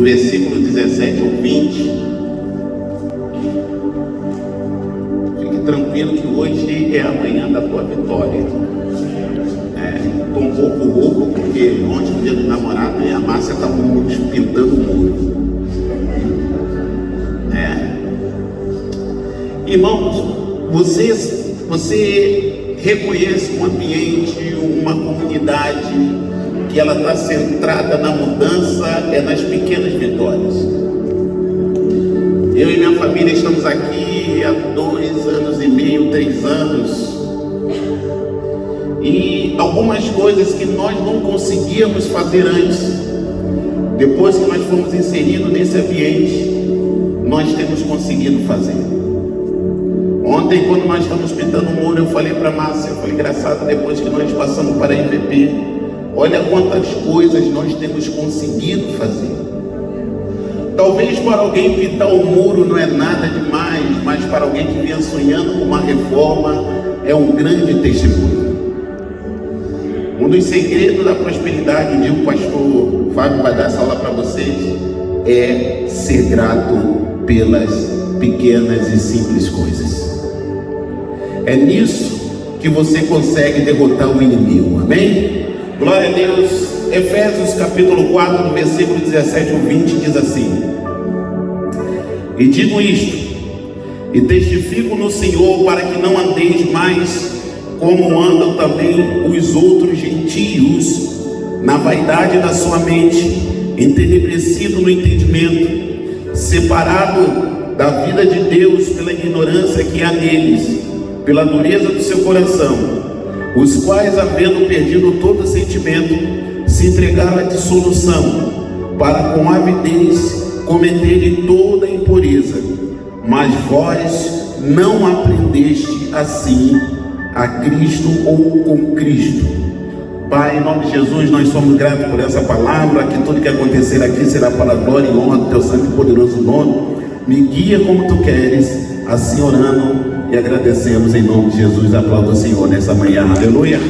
do versículo 17 ao 20. Fique tranquilo que hoje é a manhã da tua vitória. Estou um pouco rouco porque ontem, no dia do namorado, a Márcia estava pintando o muro. Irmãos, você reconhece um ambiente, uma comunidade que ela está centrada na mudança, nas pequenas vitórias. Eu e minha família estamos aqui há 2 anos e meio, 3 anos, e algumas coisas que nós não conseguíamos fazer antes, depois que nós fomos inseridos nesse ambiente, nós temos conseguido fazer. Ontem, quando nós estamos pintando o muro, eu falei para a Márcia, foi engraçado, depois que nós passamos para a IVP, olha quantas coisas nós temos conseguido fazer. Talvez para alguém pintar o muro não é nada demais, mas para alguém que vinha sonhando com uma reforma, é um grande testemunho. Um dos segredos da prosperidade, um dia o pastor Fábio vai dar essa aula para vocês, é ser grato pelas pequenas e simples coisas. É nisso que você consegue derrotar o inimigo, amém? Glória a Deus. Efésios capítulo 4, no versículo 17 ao 20, diz assim: E digo isto, e testifico no Senhor, para que não andeis mais como andam também os outros gentios, na vaidade da sua mente, entenebrecido no entendimento, separado da vida de Deus pela ignorância que há neles, pela dureza do seu coração, os quais, havendo perdido todo sentimento, se entregaram à dissolução, para com avidez cometerem toda a impureza. Mas vós não aprendeste assim a Cristo ou com Cristo. Pai, em nome de Jesus, nós somos gratos por essa palavra, que tudo que acontecer aqui será para a glória e honra do teu santo e poderoso nome. Me guia como tu queres, assim orando e agradecemos em nome de Jesus. Aplauda o Senhor nessa manhã, aleluia.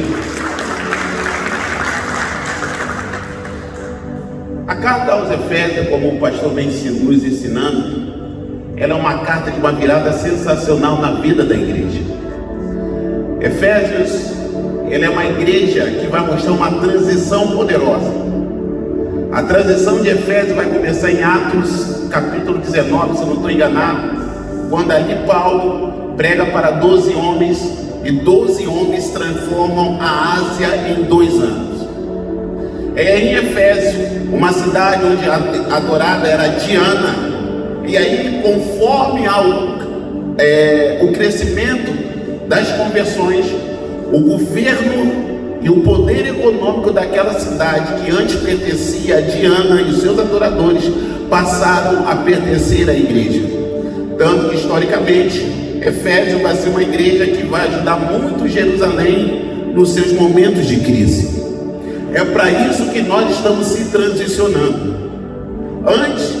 A carta aos Efésios, como o pastor vem nos ensinando, ela é uma carta de uma virada sensacional na vida da igreja. Efésios, ela é uma igreja que vai mostrar uma transição poderosa. A transição de Efésios vai começar em Atos capítulo 19, se eu não estou enganado, quando ali Paulo prega para 12 homens, e 12 homens transformam a Ásia em 2 anos. É em Efésio, uma cidade onde a adorada era Diana, e aí, conforme o crescimento das conversões, o governo e o poder econômico daquela cidade, que antes pertencia a Diana e os seus adoradores, passaram a pertencer à igreja. Tanto que, historicamente, Efésios vai ser uma igreja que vai ajudar muito Jerusalém nos seus momentos de crise. É para isso que nós estamos se transicionando. Antes,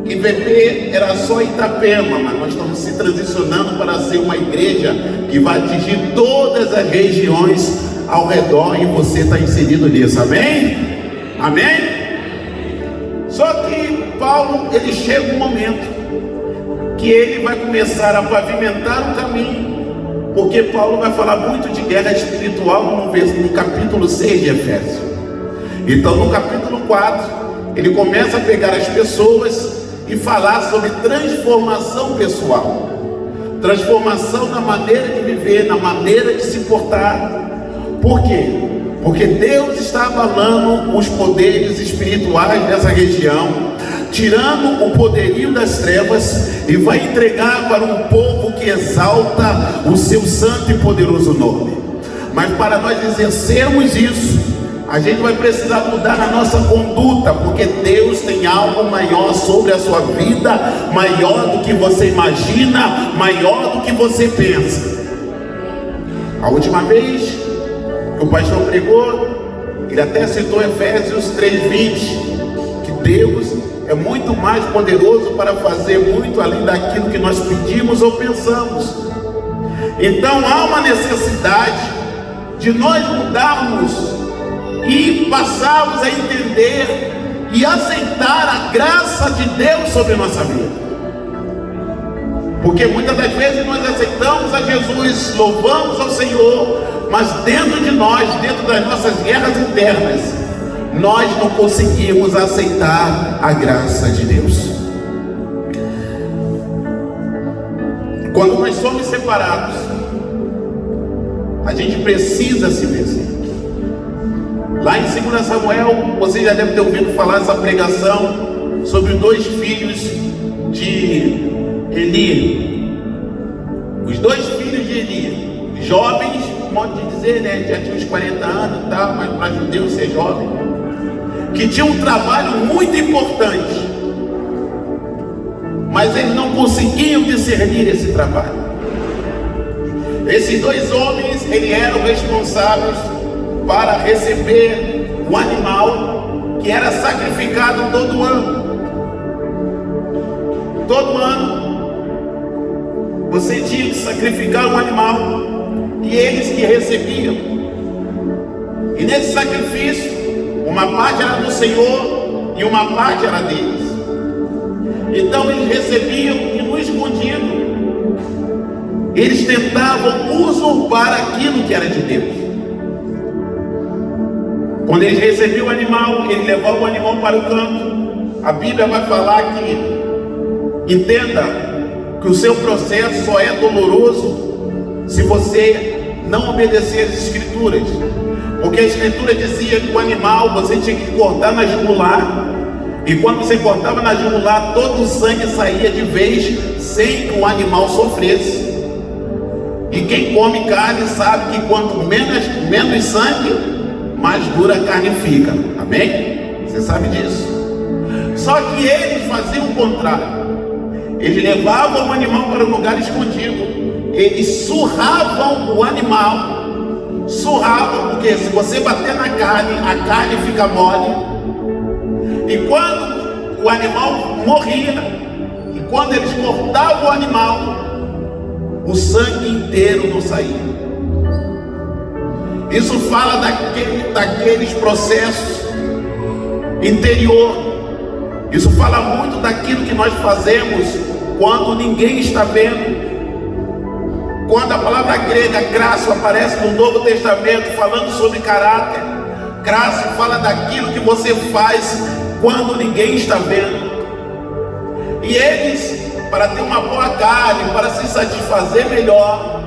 IVP era só Itapema, mas nós estamos se transicionando para ser uma igreja que vai atingir todas as regiões ao redor, e você está inserido nisso, amém? Amém? Só que Paulo, ele chega um momento que ele vai começar a pavimentar o caminho, porque Paulo vai falar muito de guerra espiritual no capítulo 6 de Efésios. Então, no capítulo 4, ele começa a pegar as pessoas e falar sobre transformação pessoal, transformação na maneira de viver, na maneira de se portar. Por quê? Porque Deus está abalando os poderes espirituais dessa região, tirando o poderio das trevas, e vai entregar para um povo que exalta o seu santo e poderoso nome. Mas para nós exercermos isso, a gente vai precisar mudar a nossa conduta, porque Deus tem algo maior sobre a sua vida, maior do que você imagina, maior do que você pensa. A última vez que o pastor pregou, ele até citou Efésios 3:20, que Deus é muito mais poderoso para fazer muito além daquilo que nós pedimos ou pensamos. Então há uma necessidade de nós mudarmos e passarmos a entender e aceitar a graça de Deus sobre a nossa vida. Porque muitas das vezes nós aceitamos a Jesus, louvamos ao Senhor, mas dentro de nós, dentro das nossas guerras internas, nós não conseguimos aceitar a graça de Deus. Quando nós somos separados, a gente precisa se vencer. Lá em 2 Samuel, você já deve ter ouvido falar essa pregação sobre os 2 filhos de Eli. Os 2 filhos de Eli, jovens, modo de dizer, né? Já tinham uns 40 anos e tal, mas para judeu ser jovem, que tinham um trabalho muito importante, mas eles não conseguiam discernir esse trabalho. Esses 2 homens, eles eram responsáveis para receber um animal que era sacrificado todo ano. Todo ano você tinha que sacrificar um animal, e eles que recebiam. E nesse sacrifício, uma parte era do Senhor e uma parte era deles. Então eles recebiam, e no escondido eles tentavam usurpar aquilo que era de Deus. Quando eles recebiam o animal, ele levava o animal para o campo. A Bíblia vai falar que, entenda, que o seu processo só é doloroso se você não obedecer às Escrituras. Porque a Escritura dizia que o animal você tinha que cortar na jugular, e quando você cortava na jugular, todo o sangue saía de vez, sem que o animal sofresse. E quem come carne sabe que quanto menos sangue, mais dura a carne fica. Amém? Você sabe disso. Só que eles faziam o contrário. Eles levavam o animal para um lugar escondido. Eles surravam o animal. Surravam, porque se você bater na carne, a carne fica mole. E quando o animal morria, e quando eles cortavam o animal, o sangue inteiro não saía. Isso fala daqueles processos interior. Isso fala muito daquilo que nós fazemos quando ninguém está vendo. Quando a palavra grega crasso aparece no Novo Testamento falando sobre caráter, crasso fala daquilo que você faz quando ninguém está vendo. E eles, para ter uma boa carne, para se satisfazer melhor,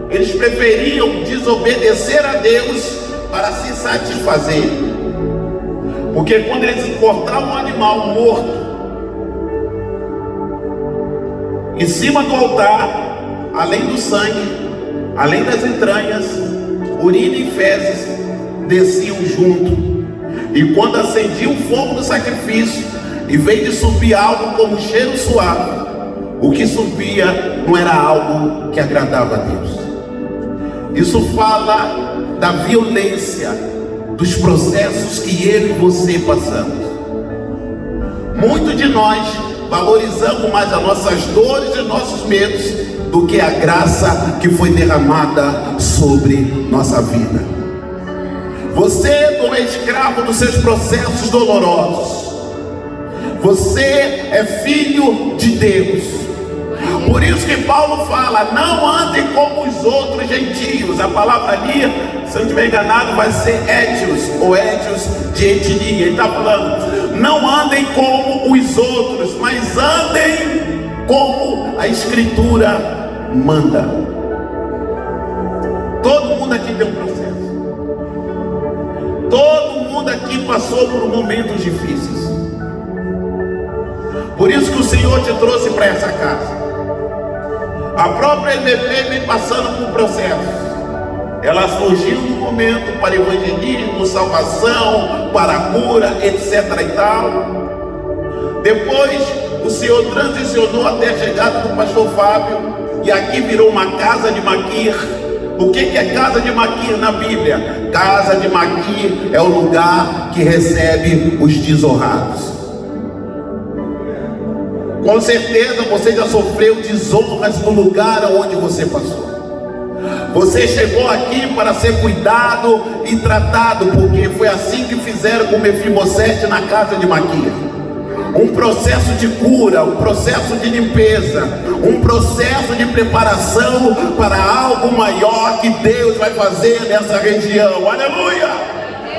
eles preferiam desobedecer a Deus para se satisfazer. Porque quando eles cortavam um animal morto em cima do altar, além do sangue, além das entranhas, urina e fezes desciam junto. E quando acendia o fogo do sacrifício, em vez de subir algo como cheiro suave, o que subia não era algo que agradava a Deus. Isso fala da violência dos processos que eu e você passamos. Muitos de nós valorizamos mais as nossas dores e nossos medos do que a graça que foi derramada sobre nossa vida. Você não é escravo dos seus processos dolorosos. Você é filho de Deus. Por isso que Paulo fala: não andem como os outros gentios. A palavra ali, se eu não estiver enganado, vai ser étios, ou étios de etnia. Ele está falando: não andem como os outros, mas andem como a Escritura manda. Todo mundo aqui tem um processo. Todo mundo aqui passou por momentos difíceis. Por isso que o Senhor te trouxe para essa casa. A própria EVP vem passando por processos. Ela surgiu no momento para evangelismo, salvação, para cura, etc. e tal. Depois o Senhor transicionou até a chegada do pastor Fábio, e aqui virou uma casa de Maquir. O que é casa de Maquir na Bíblia? Casa de Maquir é o lugar que recebe os desonrados. Com certeza você já sofreu desonras no lugar onde você passou. Você chegou aqui para ser cuidado e tratado, porque foi assim que fizeram com Mefibosete na casa de Maquir. Um processo de cura, um processo de limpeza, um processo de preparação para algo maior que Deus vai fazer nessa região. Aleluia!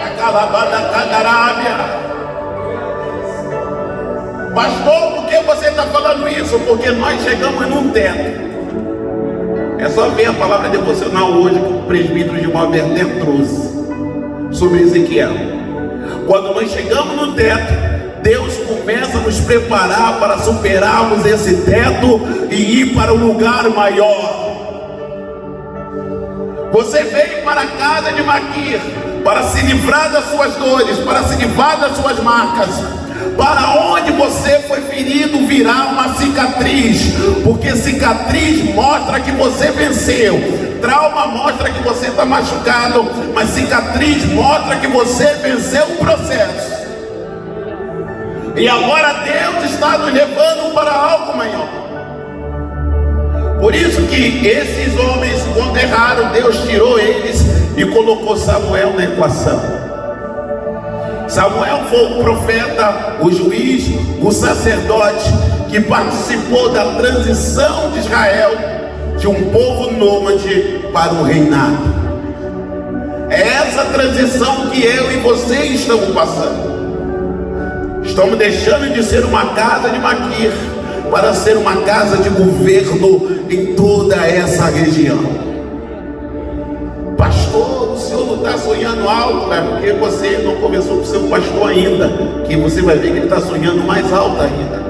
A calabada cadarábia. Pastor, por que você está falando isso? Porque nós chegamos num teto. É só ver a palavra devocional hoje que o presbítero de Malberté trouxe sobre Ezequiel. Quando nós chegamos no teto, Deus começa a nos preparar para superarmos esse teto e ir para um lugar maior. Você veio para a casa de Maquir para se livrar das suas dores, para se livrar das suas marcas. Para onde você foi ferido virá uma cicatriz, porque cicatriz mostra que você venceu. Trauma mostra que você está machucado, mas cicatriz mostra que você venceu o processo. E agora Deus está nos levando para algo maior. Por isso que esses homens, quando erraram, Deus tirou eles e colocou Samuel na equação. Samuel foi o profeta, o juiz, o sacerdote que participou da transição de Israel de um povo nômade para um reinado. É essa transição que eu e você estamos passando. Estamos deixando de ser uma casa de Maquir para ser uma casa de governo em toda essa região. Pastor, o senhor não está sonhando alto, né? Porque você não conversou com o seu pastor ainda, que você vai ver que ele está sonhando mais alto ainda.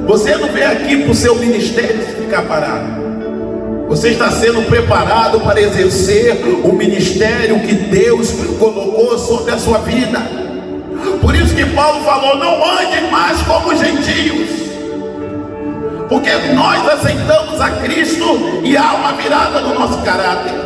Você não veio aqui para o seu ministério se ficar parado. Você está sendo preparado para exercer o ministério que Deus colocou sobre a sua vida. Por isso que Paulo falou: não andem mais como gentios, porque nós aceitamos a Cristo e há uma virada no nosso caráter.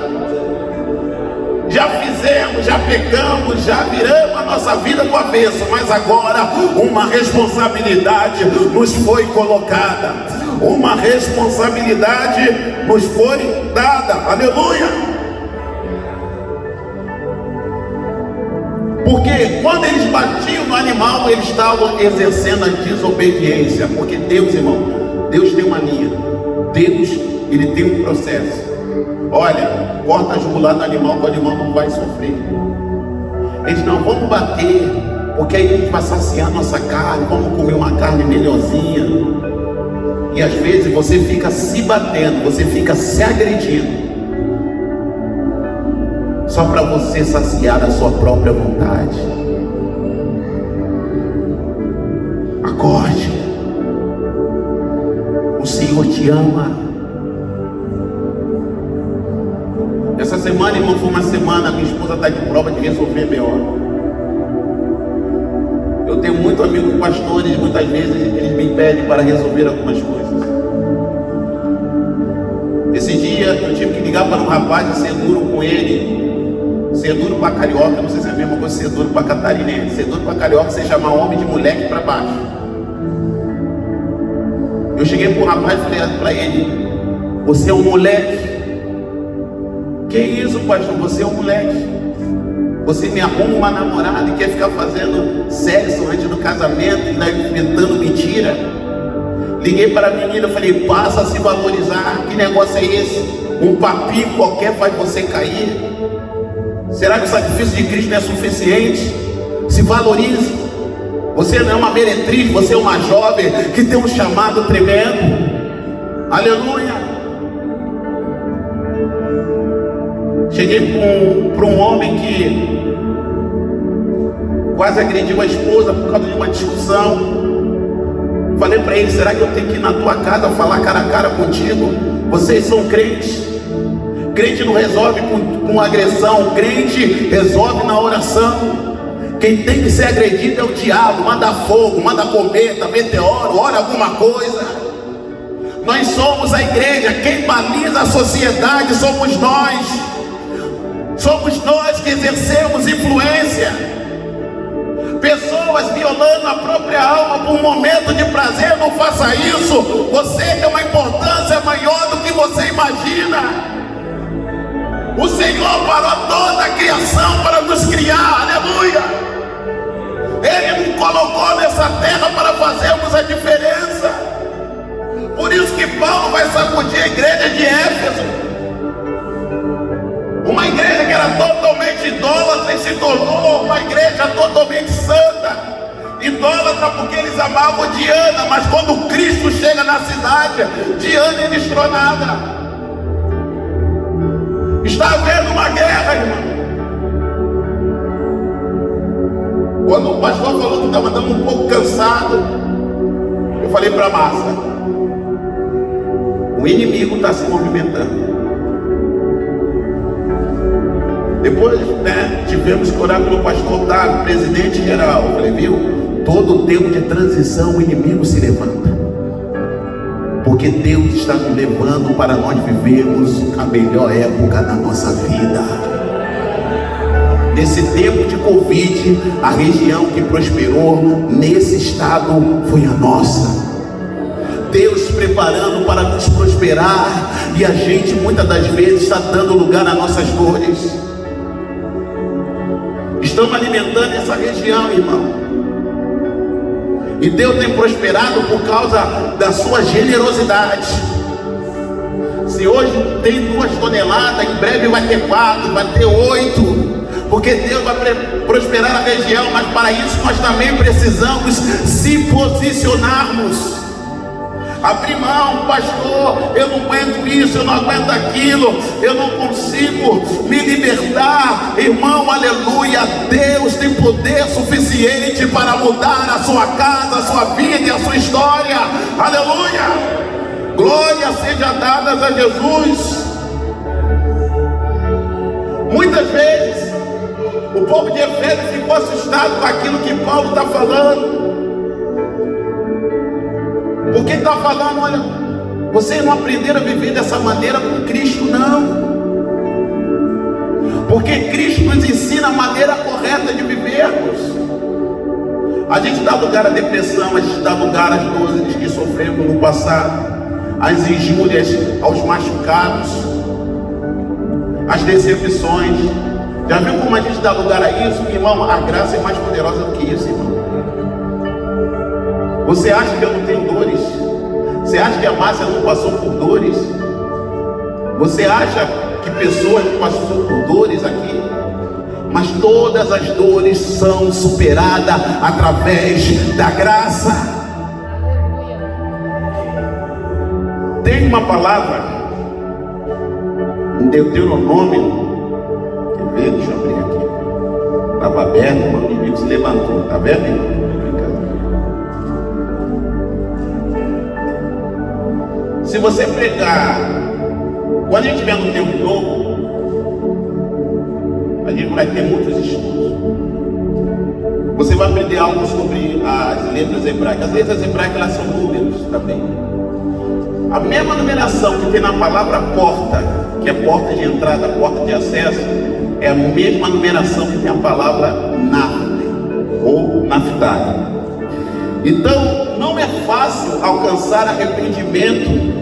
Já fizemos, já pecamos, já viramos a nossa vida do avesso, mas agora uma responsabilidade nos foi colocada, uma responsabilidade nos foi dada. Aleluia! Porque quando eles batiam no animal, eles estavam exercendo a desobediência. Porque Deus, irmão, Deus tem uma linha. Deus, ele tem um processo. Olha, corta a jugular do animal, que o animal não vai sofrer. Eles não vão bater, porque aí a gente vai saciar nossa carne, vamos comer uma carne melhorzinha. E às vezes você fica se batendo, você fica se agredindo, só para você saciar a sua própria vontade. Acorde. O Senhor te ama. Essa semana, irmão, foi uma semana, minha esposa está de prova de resolver B.O. Eu tenho muitos amigos pastores, muitas vezes eles me pedem para resolver algumas coisas. Esse dia eu tive que ligar para um rapaz e ser duro com ele. Ser duro para carioca, não sei se é a mesma coisa, ser duro para catarinense. Ser duro para carioca, você chamar homem de moleque para baixo. Eu cheguei para o rapaz e falei para ele: você é um moleque. Que isso, pastor? Você é um moleque. Você me arruma uma namorada e quer ficar fazendo sexo antes do casamento, inventando mentira. Liguei para a menina e falei: passa a se valorizar. Que negócio é esse? Um papinho qualquer faz você cair? Será que o sacrifício de Cristo não é suficiente? Se valorize. Você não é uma meretriz, você é uma jovem que tem um chamado tremendo. Aleluia. Cheguei para um homem que quase agrediu a esposa por causa de uma discussão. Falei para ele: será que eu tenho que ir na tua casa falar cara a cara contigo? Vocês são crentes. Crente não resolve com agressão, crente resolve na oração. Quem tem que ser agredido é o diabo. Manda fogo, manda cometa, meteoro, ora alguma coisa. Nós somos a igreja. Quem baliza a sociedade somos nós. Somos nós que exercemos influência. Pessoas violando a própria alma por um momento de prazer, não faça isso. Você tem uma importância maior do que você imagina. O Senhor parou toda a criação para nos criar, aleluia. Ele nos colocou nessa terra para fazermos a diferença. Por isso que Paulo vai sacudir a igreja de Éfeso, uma igreja que era totalmente idólatra e se tornou uma igreja totalmente santa. Idólatra porque eles amavam Diana, mas quando Cristo chega na cidade, Diana é destronada. Está havendo uma guerra, irmão. Quando o pastor falou que estava dando um pouco cansado, eu falei para a Márcia: o inimigo está se movimentando. Depois, tivemos que orar pelo pastor Otávio, presidente geral. Eu falei: viu, todo tempo de transição o inimigo se levanta, porque Deus está nos levando para nós vivermos a melhor época da nossa vida. Nesse tempo de Covid, a região que prosperou nesse estado foi a nossa. Deus se preparando para nos prosperar, e a gente muitas das vezes está dando lugar às nossas dores. Estamos alimentando essa região, irmão. E Deus tem prosperado por causa da sua generosidade. Se hoje tem 2 toneladas, em breve vai ter 4, vai ter 8. Porque Deus vai prosperar a região, mas para isso nós também precisamos se posicionarmos. Abrir mão: pastor, eu não aguento isso, eu não aguento aquilo, eu não consigo me libertar. Irmão, aleluia, Deus tem poder suficiente para mudar a sua casa, a sua vida e a sua história. Aleluia, glória seja dada a Jesus. Muitas vezes o povo de Efésios ficou assustado com aquilo que Paulo está falando. Porque ele está falando: olha, vocês não aprenderam a viver dessa maneira com Cristo, não. Porque Cristo nos ensina a maneira correta de vivermos. A gente dá lugar à depressão, a gente dá lugar às dores que sofremos no passado, às injúrias, aos machucados, às decepções. Já viu como a gente dá lugar a isso? Irmão, a graça é mais poderosa do que isso, irmão. Você acha que eu não tenho dores? Você acha que a Márcia não passou por dores? Você acha que pessoas passaram por dores aqui? Mas todas as dores são superadas através da graça. Tem uma palavra em Deuteronômio. Quer ver? Deixa eu abrir aqui. Estava aberto, o inimigo se levantou. Está vendo, irmão? Se você pregar, quando a gente estiver no tempo novo, a gente vai ter muitos estudos. Você vai aprender algo sobre as letras hebraicas. As letras hebraicas, elas são números também. A mesma numeração que tem na palavra porta, que é porta de entrada, porta de acesso, é a mesma numeração que tem a palavra Naphtali ou Naphtali. Então, não é fácil alcançar arrependimento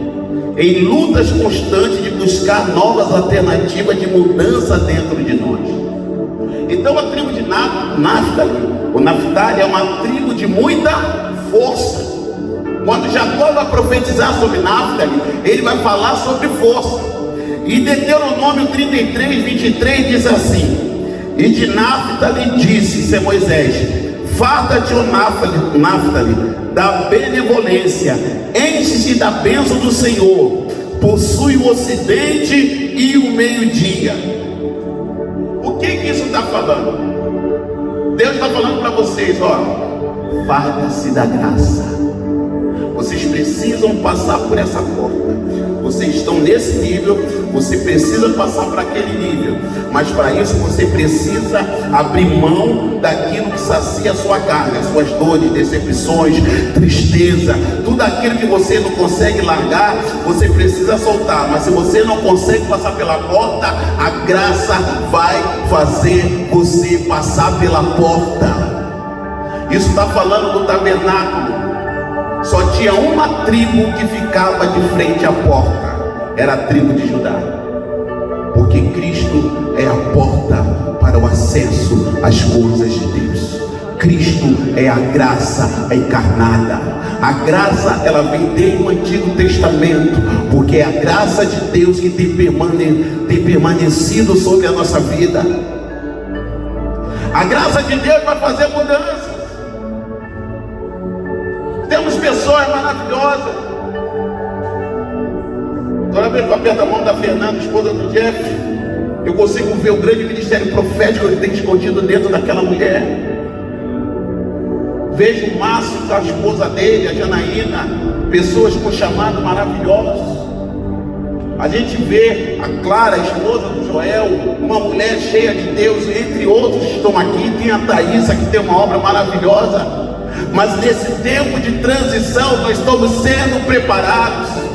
em lutas constantes de buscar novas alternativas de mudança dentro de nós. Então, a tribo de Naphtali, o Naphtali, é uma tribo de muita força. Quando Jacó vai profetizar sobre Naphtali, ele vai falar sobre força. E Deuteronômio 33, 23 diz assim: e de Naphtali disse, isso é Moisés: farta-te, ó Naphtali, da benevolência, enche-se da bênção do Senhor, possui o ocidente e o meio-dia. O que isso está falando? Deus está falando para vocês: ó, farta-se da graça. Vocês precisam passar por essa porta. Vocês estão nesse nível, você precisa passar para aquele nível. Mas para isso você precisa abrir mão daquilo que sacia a sua carne, as suas dores, decepções, tristeza, tudo aquilo que você não consegue largar, você precisa soltar. Mas se você não consegue passar pela porta, a graça vai fazer você passar pela porta. Isso está falando do tabernáculo. Só tinha uma tribo que ficava de frente à porta, era a tribo de Judá, porque Cristo é a porta para o acesso às coisas de Deus. Cristo é a graça encarnada. A graça, ela vem desde o Antigo Testamento, porque é a graça de Deus que tem permanecido sobre a nossa vida. A graça de Deus vai fazer mudanças. Temos pessoas maravilhosas. Toda vez que eu aperto a mão da Fernanda, esposa do Jeff, eu consigo ver o grande ministério profético que tem escondido dentro daquela mulher. Vejo o Márcio com a esposa dele, a Janaína, pessoas com chamado maravilhosos. A gente vê a Clara, a esposa do Joel, uma mulher cheia de Deus, entre outros que estão aqui. Tem a Thaísa, que tem uma obra maravilhosa. Mas nesse tempo de transição, nós estamos sendo preparados.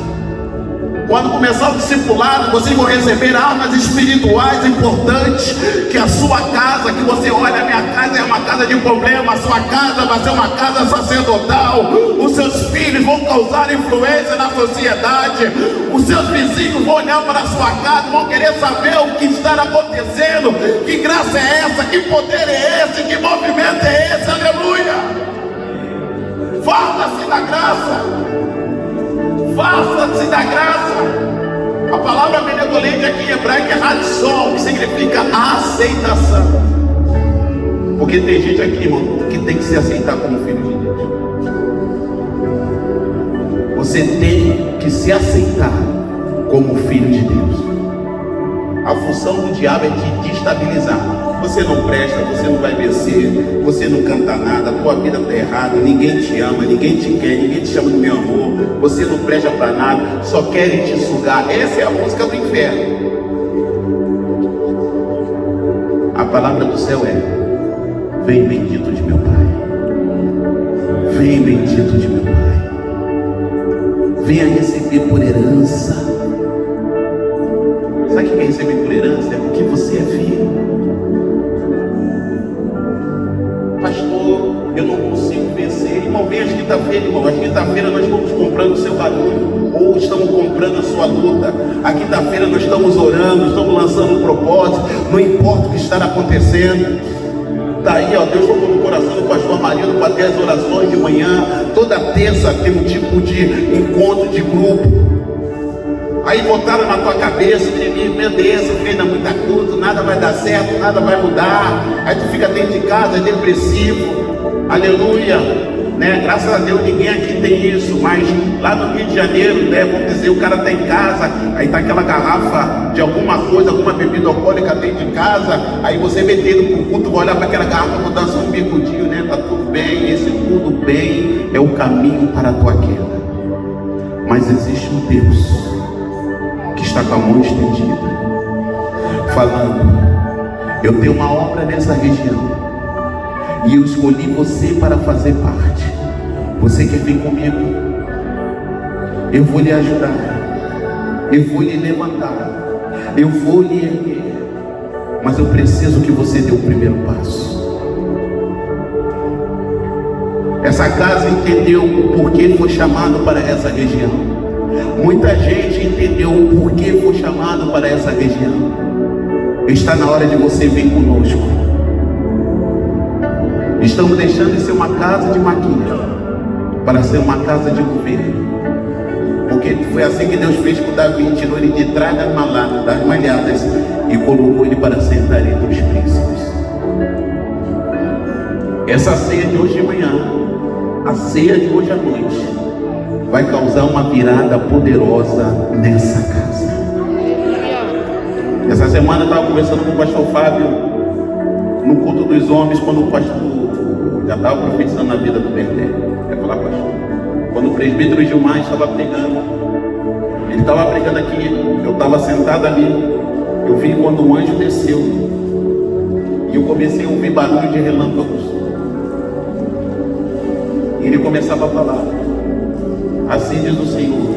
Quando começar o discipulado, vocês vão receber armas espirituais importantes. Que a sua casa, que você olha, a minha casa é uma casa de problema, a sua casa vai ser uma casa sacerdotal. Os seus filhos vão causar influência na sociedade. Os seus vizinhos vão olhar para a sua casa, vão querer saber o que está acontecendo. Que graça é essa? Que poder é esse? Que movimento é esse? Aleluia! Faça-se da graça. Faça-se da graça. A palavra benevolente aqui em hebraico é ratzon, que significa aceitação. Porque tem gente aqui, irmão, que tem que se aceitar como filho de Deus. Você tem que se aceitar como filho de Deus. A função do diabo é te destabilizar. Você não presta, você não vai vencer, você não canta nada, a tua vida está errada, ninguém te ama, ninguém te quer, ninguém te chama do meu amor, você não presta para nada, só querem te sugar. Essa é a música do inferno. A palavra do céu é: vem bendito de meu Pai, vem bendito de meu Pai, venha receber por herança. Sabe o que é receber por herança? É porque você é filho. Pastor, eu não consigo vencer. Irmão, vem às quinta-feira, irmão. Às quinta-feira nós estamos comprando o seu barulho, ou estamos comprando a sua luta. À quinta-feira nós estamos orando, estamos lançando um propósito. Não importa o que está acontecendo. Está aí, ó, Deus colocou no coração do pastor Marido para ter as orações de manhã. Toda terça tem um tipo de encontro de grupo. Aí botaram na tua cabeça, meu Deus, você fez muita coisa, nada vai dar certo, nada vai mudar. Aí tu fica dentro de casa, é depressivo. Aleluia, né? Graças a Deus ninguém aqui tem isso. Mas lá no Rio de Janeiro, né, vamos dizer, o cara está em casa, aí está aquela garrafa de alguma coisa, alguma bebida alcoólica dentro de casa. Aí você metendo pro culto, vai olhar para aquela garrafa, vou dar só um bicudinho, né? Tá tudo bem, esse tudo bem é o caminho para a tua queda. Mas existe um Deus que está com a mão estendida, falando: eu tenho uma obra nessa região, e eu escolhi você para fazer parte. Você quer vir comigo? Eu vou lhe ajudar, eu vou lhe levantar, eu vou lhe erguer, mas eu preciso que você dê o primeiro passo. Essa casa entendeu o porquê foi chamado para essa região. Muita gente entendeu o porquê foi chamado para essa região. Está na hora de você vir conosco. Estamos deixando de ser uma casa de maquinha para ser uma casa de governo. Porque foi assim que Deus fez com Davi, tirou ele de trás das malhadas e colocou ele para sentar entre os príncipes. Essa ceia de hoje de manhã, a ceia de hoje à noite, vai causar uma virada poderosa nessa casa. Essa semana eu estava conversando com o pastor Fábio no culto dos homens, quando o pastor já estava profetizando na vida do Berné. Quer falar, pastor? Quando o presbítero Gilmar estava pregando, ele estava pregando aqui, eu estava sentado ali, eu vi quando o anjo desceu, e eu comecei a ouvir barulho de relâmpagos, e ele começava a falar: assim diz o Senhor,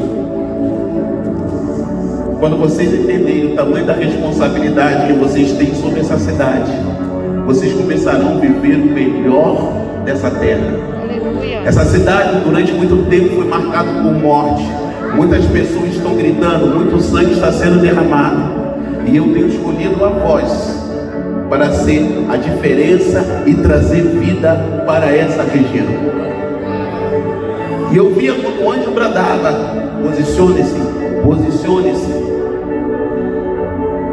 quando vocês entenderem o tamanho da responsabilidade que vocês têm sobre essa cidade, vocês começarão a viver o melhor dessa terra. Aleluia. Essa cidade durante muito tempo foi marcada por morte. Muitas pessoas estão gritando, muito sangue está sendo derramado. E eu tenho escolhido a vós para ser a diferença e trazer vida para essa região. E eu via quando o anjo bradava: posicione-se, posicione-se.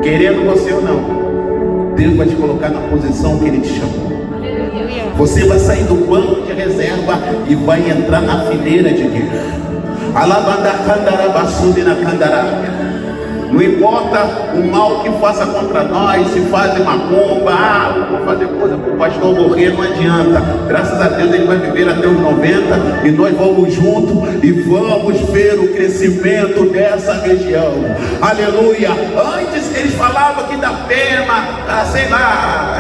Querendo você ou não, Deus vai te colocar na posição que Ele te chamou. Você vai sair do banco de reserva e vai entrar na fileira de guerra. Não importa o mal que faça contra nós, se fazem macumba, vou fazer coisa para o pastor morrer, não adianta. Graças a Deus ele vai viver até os 90 e nós vamos junto e vamos ver o crescimento dessa região. Aleluia. Antes eles falavam que da pena, sei lá,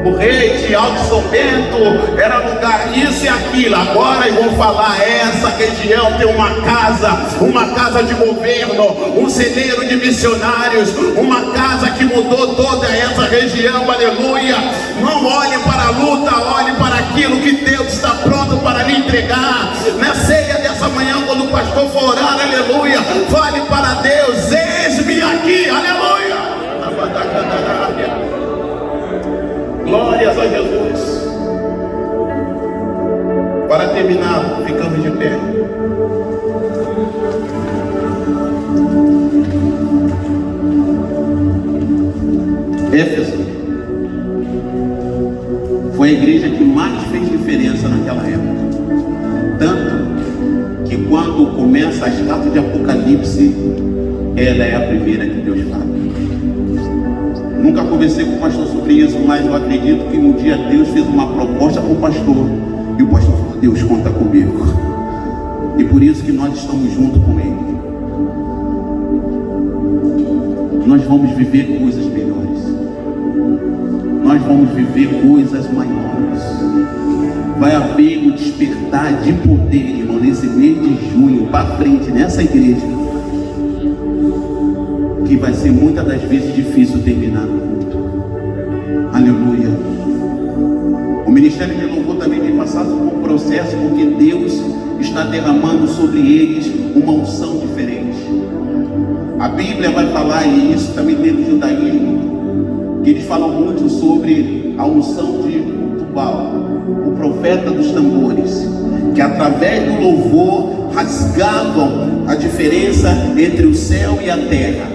o rei de Alto São Bento era lugar isso e aquilo. Agora eu vou falar: essa região tem uma casa de governo, um celeiro de missionários, uma casa que mudou toda essa região. Aleluia. Não olhe para a luta, olhe para aquilo que Deus está pronto para lhe entregar. Na ceia dessa manhã, quando o pastor for orar, aleluia, fale para Deus: eis-me aqui. Aleluia. Glórias a Jesus. Para terminar, ficamos de pé. Éfeso foi a igreja que mais fez diferença naquela época. Tanto que quando começa a estátua de Apocalipse, ela é a primeira que Deus fala. Nunca conversei com o pastor sobre isso, mas eu acredito que um dia Deus fez uma proposta para o pastor, e o pastor falou: Deus, conta comigo. E por isso que nós estamos junto com ele. Nós vamos viver coisas melhores, nós vamos viver coisas maiores. Vai haver um despertar de poder, irmão, nesse mês de junho para frente, nessa igreja, que vai ser muitas das vezes difícil terminar no culto. Aleluia. O ministério de louvor também tem passado por um processo, porque Deus está derramando sobre eles uma unção diferente. A Bíblia vai falar, e isso também tem no judaísmo, que eles falam muito sobre a unção de Tubal, o profeta dos tambores, que através do louvor rasgavam a diferença entre o céu e a terra.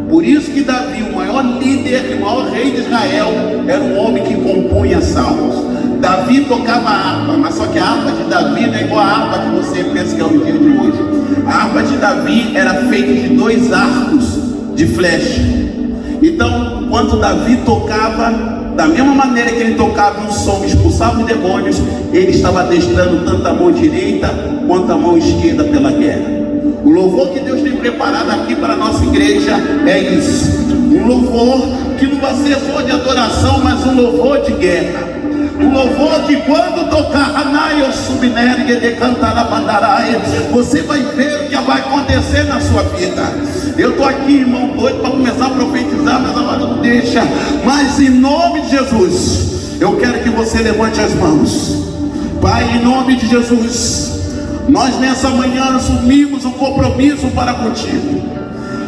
Por isso que Davi, o maior líder e o maior rei de Israel, era um homem que compunha salmos. Davi tocava harpa, mas só que a harpa de Davi não é igual a harpa que você pensa que é o dia de hoje. A harpa de Davi era feita de 2 arcos de flecha. Então, quando Davi tocava, da mesma maneira que ele tocava um som, expulsava os demônios, ele estava adestrando tanto a mão direita quanto a mão esquerda pela guerra. O louvor que Deus tem preparado aqui para a nossa igreja é isso. Um louvor que não vai ser só de adoração, mas um louvor de guerra. Um louvor que quando tocar Anaio Subnergue de cantar a Bandaraia, você vai ver o que vai acontecer na sua vida. Eu estou aqui, irmão, doido para começar a profetizar, mas agora não deixa. Mas em nome de Jesus, eu quero que você levante as mãos. Pai, em nome de Jesus, nós nessa manhã assumimos um compromisso para contigo,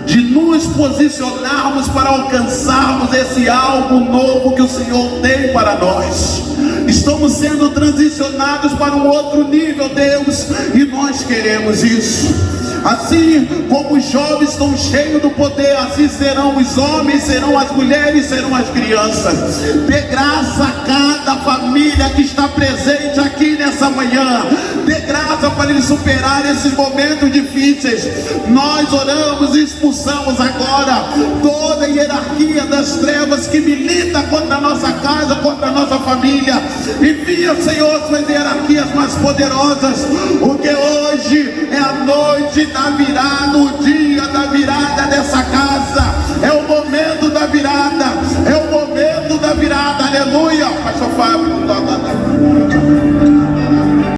de nos posicionarmos para alcançarmos esse algo novo que o Senhor tem para nós. Estamos sendo transicionados para um outro nível, Deus, e nós queremos isso. Assim como os jovens estão cheios do poder, assim serão os homens, serão as mulheres, serão as crianças. Dê graça a cada família que está presente aqui nessa manhã. Dê graça para eles superarem esses momentos difíceis. Nós oramos e expulsamos agora toda a hierarquia das trevas que milita contra a nossa casa, contra a nossa família. Envia, Senhor, suas hierarquias mais poderosas, porque hoje é a noite da virada, o dia da virada dessa casa.